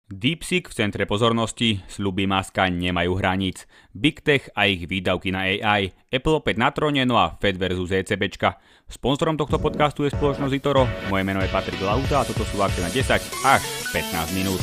DeepSeek v centre pozornosti, sľuby Muska nemajú hraníc. Big Tech a ich výdavky na AI, Apple opäť na tróne, no a Fed versus ECBčka. Sponzorom tohto podcastu je spoločnosť eToro, moje meno je Patrik Lahuta a toto sú akcie na 10 až 15 minút.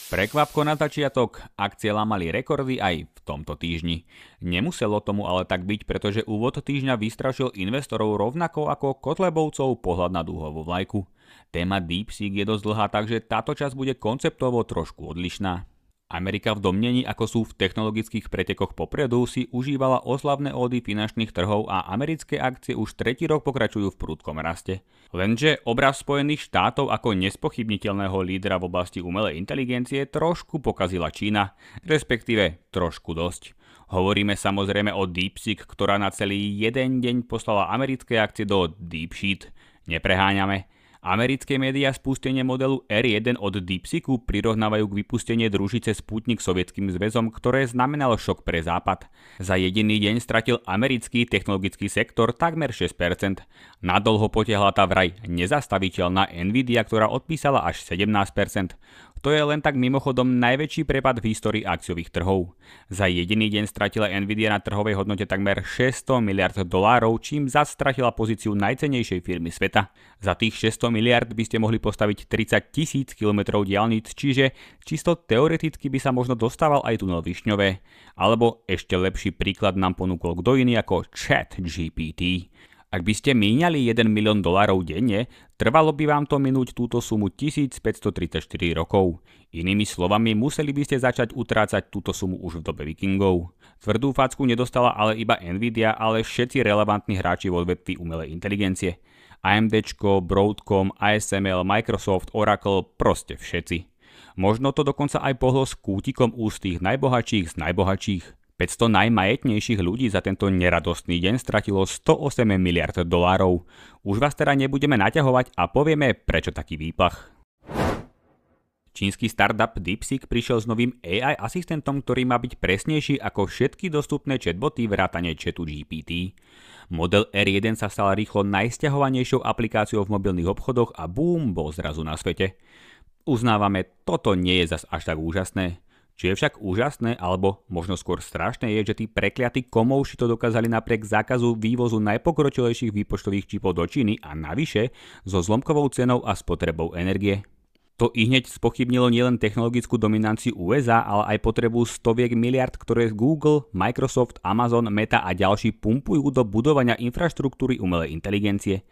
Prekvapko na začiatok, akcie lámali rekordy aj v tomto týždni. Nemuselo tomu ale tak byť, pretože úvod týždňa vystrašil investorov rovnako ako Kotlebovcov pohľad na dúhovú vlajku. Téma DeepSeek je dosť dlhá, takže táto časť bude konceptovo trošku odlišná. Amerika v domnení, ako sú v technologických pretekoch popredu, si užívala oslavné ódy finančných trhov a americké akcie už tretí rok pokračujú v prudkom raste. Lenže obraz Spojených štátov ako nespochybniteľného lídra v oblasti umelej inteligencie trošku pokazila Čína, respektíve trošku dosť. Hovoríme samozrejme o DeepSeek, ktorá na celý jeden deň poslala americké akcie do DeepSheet. Nepreháňame. Americké médiá spustenie modelu R1 od DeepSeeku prirovnávajú k vypustenie družice Sputnik Sovietským zväzom, ktoré znamenalo šok pre Západ. Za jediný deň stratil americký technologický sektor takmer 6%. Nadlho potiahla tá vraj nezastaviteľná Nvidia, ktorá odpísala až 17%. To je len tak mimochodom najväčší prepad v histórii akciových trhov. Za jediný deň stratila Nvidia na trhovej hodnote takmer $600 miliard, čím zas stratila pozíciu najcennejšej firmy sveta. Za tých 600 miliard by ste mohli postaviť 30 000 km diaľnic, čiže čisto teoreticky by sa možno dostával aj tunel Višňové. Alebo ešte lepší príklad nám ponúkol kto iný ako ChatGPT. Ak by ste míňali $1 milión denne, trvalo by vám to minúť túto sumu 1534 rokov. Inými slovami, museli by ste začať utrácať túto sumu už v dobe vikingov. Tvrdú facku nedostala ale iba Nvidia, ale všetci relevantní hráči v odvetví umelej inteligencie. AMDčko, Broadcom, ASML, Microsoft, Oracle, proste všetci. Možno to dokonca aj pohlo s kútikom úst tých najbohatších z najbohatších. 500 najmajetnejších ľudí za tento neradostný deň stratilo $108 miliard. Už vás teda nebudeme naťahovať a povieme, prečo taký výplach. Čínsky startup DeepSeek prišiel s novým AI asistentom, ktorý má byť presnejší ako všetky dostupné chatboty vrátane chatu GPT. Model R1 sa stal rýchlo najsťahovanejšou aplikáciou v mobilných obchodoch a boom, bol zrazu na svete. Uznávame, toto nie je zas až tak úžasné. Čo je však úžasné, alebo možno skôr strašné je, že tí prekliatí komouši to dokázali napriek zákazu vývozu najpokročilejších výpočtových čipov do Číny a navyše so zlomkovou cenou a spotrebou energie. To ihneď spochybnilo nielen technologickú dominanciu USA, ale aj potrebu stoviek miliard, ktoré Google, Microsoft, Amazon, Meta a ďalší pumpujú do budovania infraštruktúry umelej inteligencie.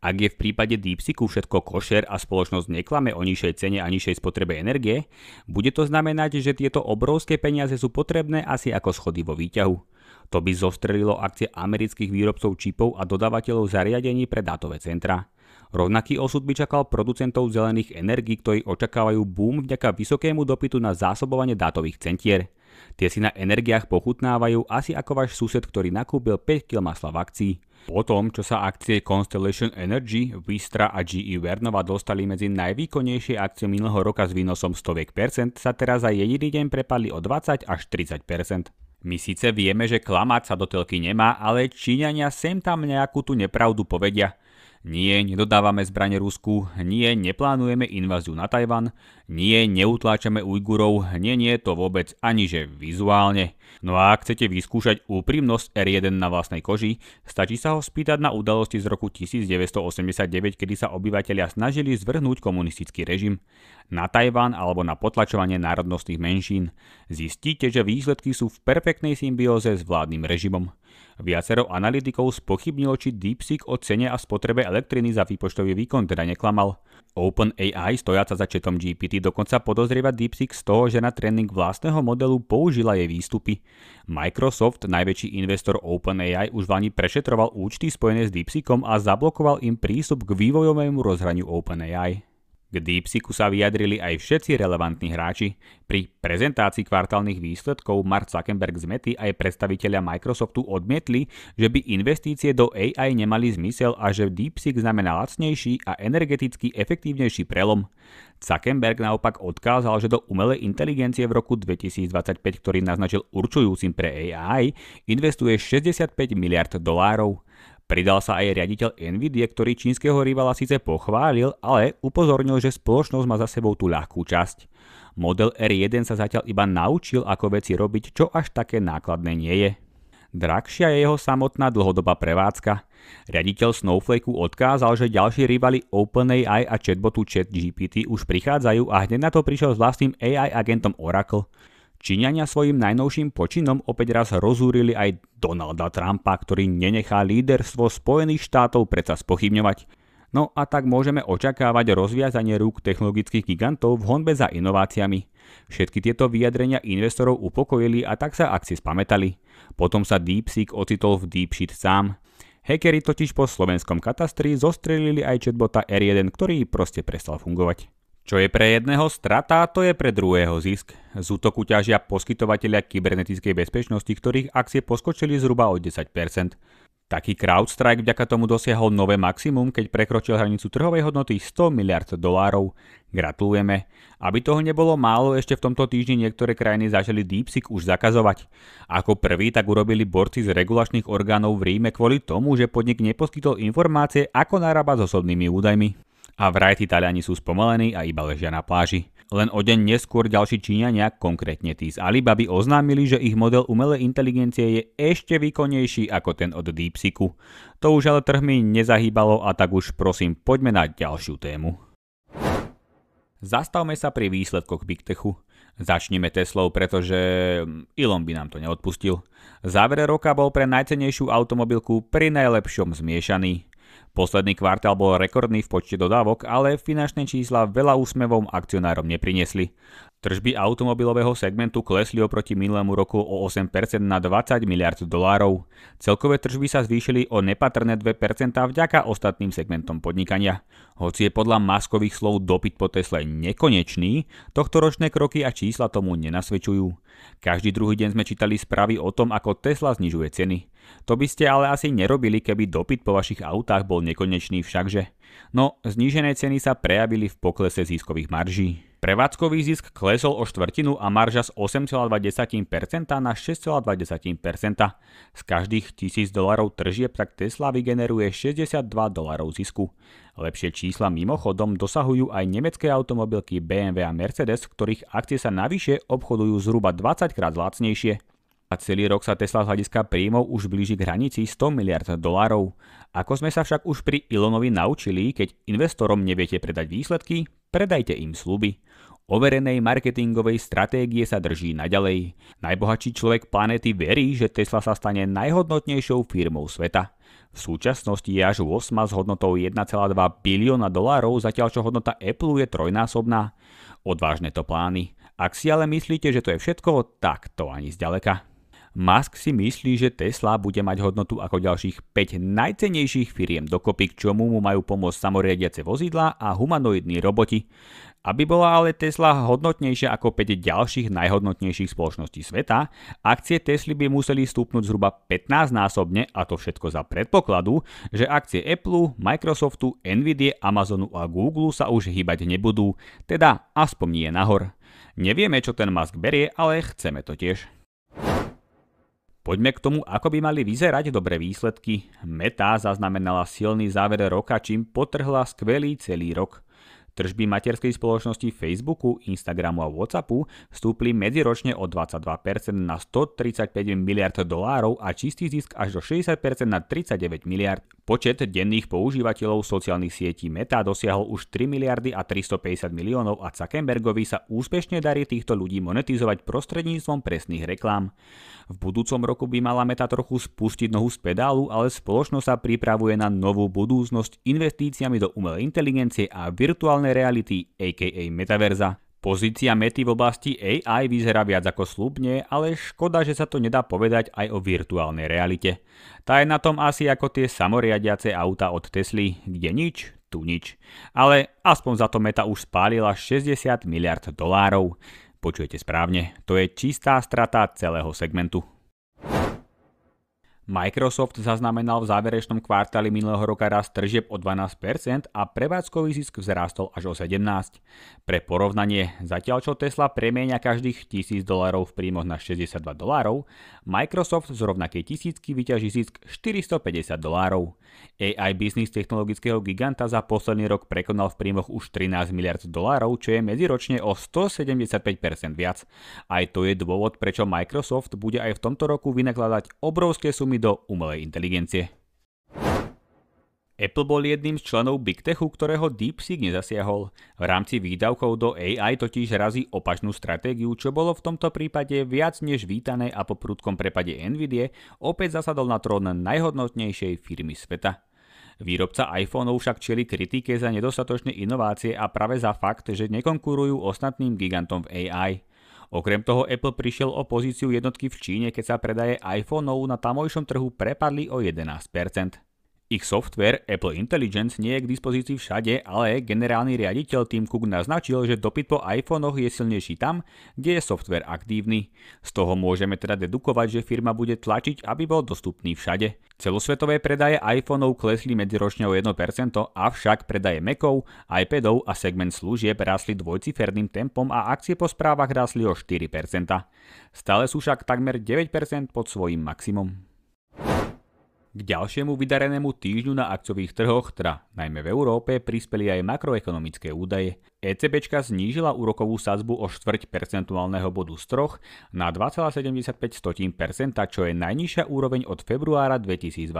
Ak je v prípade DeepSeeku všetko košer a spoločnosť neklame o nižšej cene a nižšej spotrebe energie, bude to znamenať, že tieto obrovské peniaze sú potrebné asi ako schody vo výťahu. To by zostrelilo akcie amerických výrobcov čipov a dodávateľov zariadení pre dátové centrá. Rovnaký osud by čakal producentov zelených energií, ktorí očakávajú boom vďaka vysokému dopytu na zásobovanie dátových centier. Tie si na energiách pochutnávajú asi ako váš sused, ktorý nakúpil 5 kg masla v akcii. Po tom, čo sa akcie Constellation Energy, Vistra a GE Vernova dostali medzi najvýkonnejšie akcie minulého roka s výnosom 100%, sa teraz za jediný deň prepadli o 20 až 30%. My síce vieme, že klamať sa do telky nemá, ale Číňania sem tam nejakú tú nepravdu povedia. Nie, nedodávame zbrane Rusku, nie, neplánujeme inváziu na Tajvan, nie, neutláčame Ujgurov, nie, to vôbec ani že vizuálne. No a ak chcete vyskúšať úprimnosť R1 na vlastnej koži, stačí sa ho spýtať na udalosti z roku 1989, kedy sa obyvatelia snažili zvrhnúť komunistický režim, na Tajvan alebo na potlačovanie národnostných menšín. Zistíte, že výsledky sú v perfektnej symbióze s vládnym režimom. Viacero analytikov spochybnilo, či DeepSeek o cene a spotrebe elektriny za výpočtový výkon teda neklamal. OpenAI, stojaca za chatom GPT, dokonca podozrieva DeepSeek z toho, že na tréning vlastného modelu použila jej výstupy. Microsoft, najväčší investor OpenAI, už v lani prešetroval účty spojené s DeepSeekom a zablokoval im prístup k vývojovému rozhraniu OpenAI. K DeepSeeku sa vyjadrili aj všetci relevantní hráči. Pri prezentácii kvartálnych výsledkov Mark Zuckerberg z Mety aj predstavitelia Microsoftu odmietli, že by investície do AI nemali zmysel a že DeepSeek znamená lacnejší a energeticky efektívnejší prelom. Zuckerberg naopak odkázal, že do umelej inteligencie v roku 2025, ktorý naznačil určujúcim pre AI, investuje $65 miliard. Pridal sa aj riaditeľ Nvidia, ktorý čínskeho rivala síce pochválil, ale upozornil, že spoločnosť má za sebou tú ľahkú časť. Model R1 sa zatiaľ iba naučil, ako veci robiť, čo až také nákladné nie je. Drahšia je jeho samotná dlhodobá prevádzka. Riaditeľ Snowflakeu odkázal, že ďalší rivali OpenAI a chatbotu ChatGPT už prichádzajú a hneď na to prišiel s vlastným AI agentom Oracle. Číňania svojim najnovším počinom opäť raz rozúrili aj Donalda Trumpa, ktorý nenechá líderstvo Spojených štátov predsa spochybňovať. No a tak môžeme očakávať rozviazanie rúk technologických gigantov v honbe za inováciami. Všetky tieto vyjadrenia investorov upokojili a tak sa akcie spamätali. Potom sa DeepSeek ocitol v DeepSheet sám. Hackeri totiž po slovenskom katastri zostrelili aj chatbota R1, ktorý proste prestal fungovať. Čo je pre jedného strata, to je pre druhého zisk. Z útoku ťažia poskytovatelia kybernetickej bezpečnosti, ktorých akcie poskočili zhruba o 10%. Taký CrowdStrike vďaka tomu dosiahol nové maximum, keď prekročil hranicu trhovej hodnoty $100 miliard. Gratulujeme. Aby toho nebolo málo, ešte v tomto týždni niektoré krajiny začali DeepSeek už zakazovať. Ako prvý tak urobili borci z regulačných orgánov v Ríme kvôli tomu, že podnik neposkytol informácie, ako narába s osobnými údajmi. A vraj tí Taliani sú spomalení a iba ležia na pláži. Len o deň neskôr ďalší Číňania, konkrétne tí z Alibaby, oznámili, že ich model umelej inteligencie je ešte výkonnejší ako ten od DeepSeeku. To už ale trh mi nezahýbalo a tak už prosím poďme na ďalšiu tému. Zastavme sa pri výsledkoch Big Techu. Začneme Teslou, pretože Elon by nám to neodpustil. Záver roka bol pre najcennejšiu automobilku pri najlepšom zmiešaný. Posledný kvartál bol rekordný v počte dodávok, ale finančné čísla veľa úsmevom akcionárom nepriniesli. Tržby automobilového segmentu klesli oproti minulému roku o 8% na $20 miliard. Celkové tržby sa zvýšili o nepatrné 2% vďaka ostatným segmentom podnikania. Hoci je podľa Muskových slov dopyt po Tesle nekonečný, tohtoročné kroky a čísla tomu nenasvedčujú. Každý druhý deň sme čítali správy o tom, ako Tesla znižuje ceny. To by ste ale asi nerobili, keby dopyt po vašich autách bol nekonečný všakže. No, znížené ceny sa prejavili v poklese ziskových marží. Prevádzkový zisk klesol o štvrtinu a marža z 8,2% na 6,2%. Z každých $1000 tržieb tak Tesla vygeneruje $62 zisku. Lepšie čísla mimochodom dosahujú aj nemecké automobilky BMW a Mercedes, ktorých akcie sa navyše obchodujú zhruba 20 krát lacnejšie. A celý rok sa Tesla z hľadiska príjmov už blíži k hranici $100 miliard. Ako sme sa však už pri Elonovi naučili, keď investorom neviete predať výsledky, predajte im sľuby. Overenej marketingovej stratégie sa drží naďalej. Najbohatší človek planéty verí, že Tesla sa stane najhodnotnejšou firmou sveta. V súčasnosti je až 8 s hodnotou $1,2 bilióna, zatiaľ čo hodnota Apple je trojnásobná. Odvážne to plány. Ak si ale myslíte, že to je všetko, tak to ani zďaleka. Musk si myslí, že Tesla bude mať hodnotu ako ďalších 5 najcennejších firiem dokopy, k čomu mu majú pomôcť samoriadiace vozidlá a humanoidní roboti. Aby bola ale Tesla hodnotnejšia ako 5 ďalších najhodnotnejších spoločností sveta, akcie Tesly by museli stúpnuť zhruba 15-násobne, a to všetko za predpokladu, že akcie Apple, Microsoftu, Nvidia, Amazonu a Google sa už hýbať nebudú, teda aspoň nie nahor. Nevieme, čo ten Musk berie, ale chceme to tiež. Poďme k tomu, ako by mali vyzerať dobré výsledky. Meta zaznamenala silný záver roka, čím potrhla skvelý celý rok. Tržby materskej spoločnosti Facebooku, Instagramu a Whatsappu stúpli medziročne o 22% na $135 miliard a čistý zisk až do 60% na $39 miliard. Počet denných používateľov sociálnych sietí Meta dosiahol už 3 miliardy a 350 miliónov a Zuckerbergovi sa úspešne darí týchto ľudí monetizovať prostredníctvom presných reklám. V budúcom roku by mala Meta trochu spustiť nohu z pedálu, ale spoločnosť sa pripravuje na novú budúcnosť investíciami do umelej inteligencie a virtuálnej reality, aka metaverza. Pozícia Mety v oblasti AI vyzerá viac ako sľubne, ale škoda, že sa to nedá povedať aj o virtuálnej realite. Tá je na tom asi ako tie samoriadiace auta od Tesly, kde nič, tu nič. Ale aspoň za to Meta už spálila 60 miliard dolárov. Počujete správne, to je čistá strata celého segmentu. Microsoft zaznamenal v záverečnom kvartáli minulého roka rast tržieb o 12% a prevádzkový zisk vzrástol až o 17%. Pre porovnanie, zatiaľ čo Tesla premieňa každých $1000 v príjmoch na $62, Microsoft z rovnakej tisícky vyťaží zisk $450. AI biznis technologického giganta za posledný rok prekonal v príjmoch už $13 miliard, čo je medziročne o 175% viac. Aj to je dôvod, prečo Microsoft bude aj v tomto roku vynakladať obrovské sumy do umelej inteligencie. Apple bol jedným z členov Big Techu, ktorého DeepSeek nezasiahol. V rámci výdavkov do AI totiž razí opačnú stratégiu, čo bolo v tomto prípade viac než vítané a po prudkom prepade Nvidie opäť zasadol na trón najhodnotnejšej firmy sveta. Výrobca iPhoneov však čelí kritike za nedostatočné inovácie a práve za fakt, že nekonkurujú ostatným gigantom v AI. Okrem toho Apple prišiel o pozíciu jednotky v Číne, keď sa predaje iPhoneov na tamojšom trhu prepadli o 11%. Ich software Apple Intelligence nie je k dispozícii všade, ale generálny riaditeľ Tim Cook naznačil, že dopyt po iPhonech je silnejší tam, kde je software aktívny. Z toho môžeme teda dedukovať, že firma bude tlačiť, aby bol dostupný všade. Celosvetové predaje iPhoneov klesli medziročne o 1%, avšak predaje Macov, iPadov a segment služieb rastli dvojciferným tempom a akcie po správach rastli o 4%. Stále sú však takmer 9% pod svojím maximum. K ďalšiemu vydarenému týždňu na akciových trhoch, teda najmä v Európe, prispeli aj makroekonomické údaje. ECBčka znížila úrokovú sadzbu o 0,4 percentuálneho bodu z 3 na 2,75%, čo je najnižšia úroveň od februára 2023.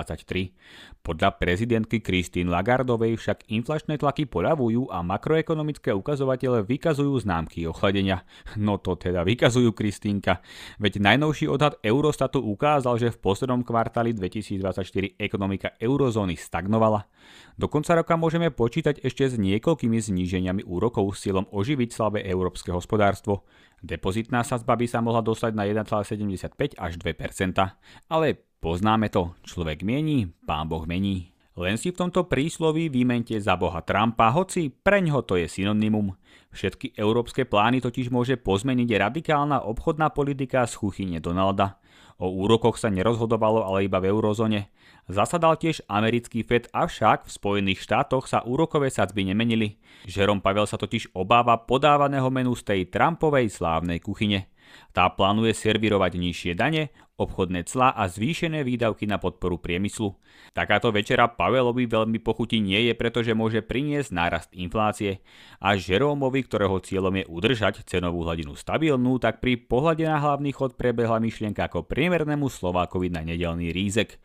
Podľa prezidentky Christine Lagardovej však inflačné tlaky poľavujú a makroekonomické ukazovatele vykazujú známky ochladenia. No to teda vykazujú, Kristínka. Veď najnovší odhad Eurostatu ukázal, že v poslednom kvartáli 2024 ekonomika eurozóny stagnovala. Do konca roka môžeme počítať ešte s niekoľkými zníženiami úrokov s cieľom oživiť slabé európske hospodárstvo. Depozitná sadzba by sa mohla dostať na 1,75 až 2%. Ale poznáme to, človek mieni, pán Boh mení. Len si v tomto prísloví vymente za boha Trumpa, hoci preňho to je synonymum. Všetky európske plány totiž môže pozmeniť radikálna obchodná politika z chuchyne Donalda. O úrokoch sa nerozhodovalo ale iba v eurozóne. Zasadal tiež americký Fed, avšak v Spojených štátoch sa úrokové sadzby nemenili. Jerome Powell sa totiž obáva podávaného menu z tej Trumpovej slávnej kuchyne. Tá plánuje servírovať nižšie dane, obchodné clá a zvýšené výdavky na podporu priemyslu. Takáto večera Powellovi veľmi pochutí nie je, pretože môže priniesť nárast inflácie. A Jeromeovi, ktorého cieľom je udržať cenovú hladinu stabilnú, tak pri pohľade na hlavný chod prebehla myšlienka ako priemernému Slovákovi na nedeľný rízek.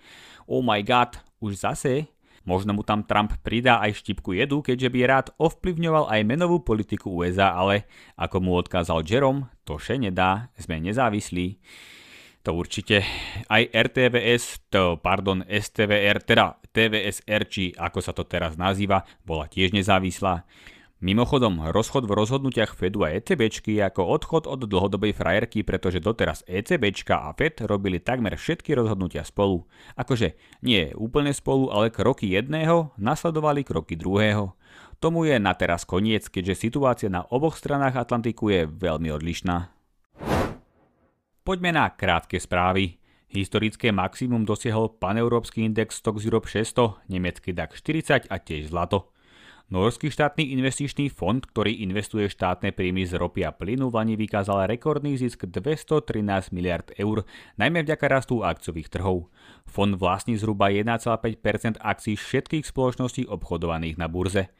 Oh my god, už zase? Možno mu tam Trump pridá aj štipku jedu, keďže by rád ovplyvňoval aj menovú politiku USA, ale ako mu odkázal Jerome, to še nedá, sme nezávislí. To určite. Aj STVR, teda TVSR, či ako sa to teraz nazýva, bola tiež nezávislá. Mimochodom, rozchod v rozhodnutiach Fedu a ECBčky je ako odchod od dlhodobej frajerky, pretože doteraz ECBčka a Fed robili takmer všetky rozhodnutia spolu. Akože nie úplne spolu, ale kroky jedného nasledovali kroky druhého. Tomu je na teraz koniec, keďže situácia na oboch stranách Atlantiku je veľmi odlišná. Poďme na krátke správy. Historické maximum dosiahol paneurópsky index Stoxx Europe 600, nemecký DAX 40 a tiež zlato. Norský štátny investičný fond, ktorý investuje štátne príjmy z ropy a plynu, v lani vykázal rekordný zisk 213 miliard eur, najmä vďaka rastu akciových trhov. Fond vlastní zhruba 1,5% akcií všetkých spoločností obchodovaných na burze.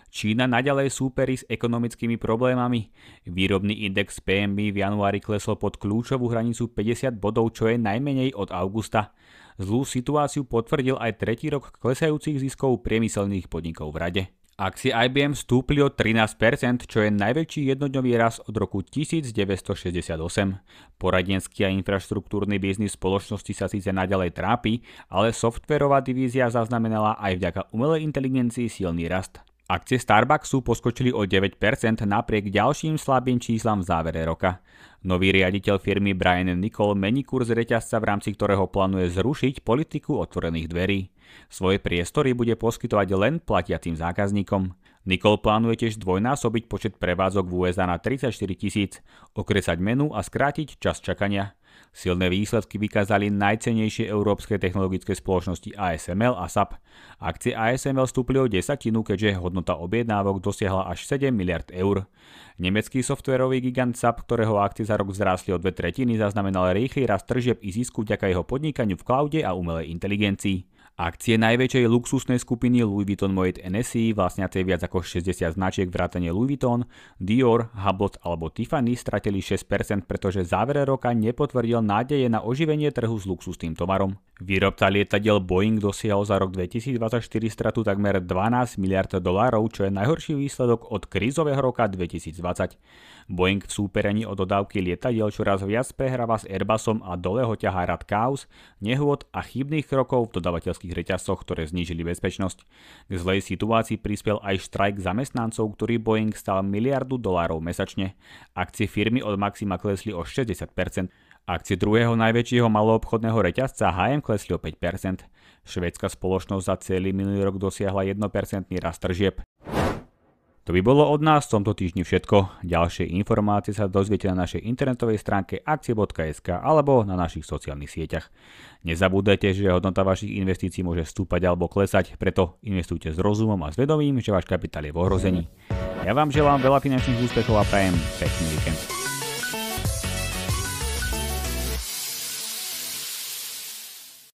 Čína naďalej súperí s ekonomickými problémami. Výrobný index PMI v januári klesol pod kľúčovú hranicu 50 bodov, čo je najmenej od augusta. Zlú situáciu potvrdil aj tretí rok klesajúcich ziskov priemyselných podnikov v rade. Akcie IBM stúpli o 13%, čo je najväčší jednodňový rast od roku 1968. Poradenský a infraštruktúrny biznis spoločnosti sa síce naďalej trápi, ale softvérová divízia zaznamenala aj vďaka umelej inteligencii silný rast. Akcie Starbucksu poskočili o 9% napriek ďalším slabým číslam v závere roka. Nový riaditeľ firmy Brian Niccol mení kurz reťazca, v rámci ktorého plánuje zrušiť politiku otvorených dverí. Svoje priestory bude poskytovať len platiacim zákazníkom. Niccol plánuje tiež dvojnásobiť počet prevádzok v USA na 34 000, okresať menu a skrátiť čas čakania. Silné výsledky vykázali najcennejšie európske technologické spoločnosti ASML a SAP. Akcie ASML stúpli o 10%, keďže hodnota objednávok dosiahla až 7 miliard eur. Nemecký softvérový gigant SAP, ktorého akcie za rok vzrástli o 2/3, zaznamenal rýchly rast tržieb i zisku vďaka jeho podnikaniu v cloude a umelej inteligencii. Akcie najväčšej luxusnej skupiny Louis Vuitton Moet Hennessy, vlastniacej viac ako 60 značiek vrátane Louis Vuitton, Dior, Hublot alebo Tiffany, stratili 6%, pretože závere roka nepotvrdil nádeje na oživenie trhu s luxusným tovarom. Výrobca lietadiel Boeing dosiahol za rok 2024 stratu takmer 12 miliard dolárov, čo je najhorší výsledok od krízového roka 2020. Boeing v súperení o dodávky lietadiel čoraz viac prehráva s Airbusom a dole ho ťahá rad káuz, nehôd a chybných krokov v dodavateľských reťazcoch, ktoré znížili bezpečnosť. K zlej situácii prispel aj štrajk zamestnancov, ktorý Boeing stál $1 miliardu mesačne. Akcie firmy od maxima klesli o 60%. Akcie druhého najväčšieho maloobchodného reťazca H&M klesli o 5%. Švédska spoločnosť za celý minulý rok dosiahla 1% rast tržieb. To by bolo od nás v tomto týždni všetko. Ďalšie informácie sa dozviete na našej internetovej stránke akcie.sk alebo na našich sociálnych sieťach. Nezabúdajte, že hodnota vašich investícií môže stúpať alebo klesať, preto investujte s rozumom a s vedomím, že váš kapitál je v ohrození. Ja vám želám veľa finančných úspechov a prajem pekný víkend.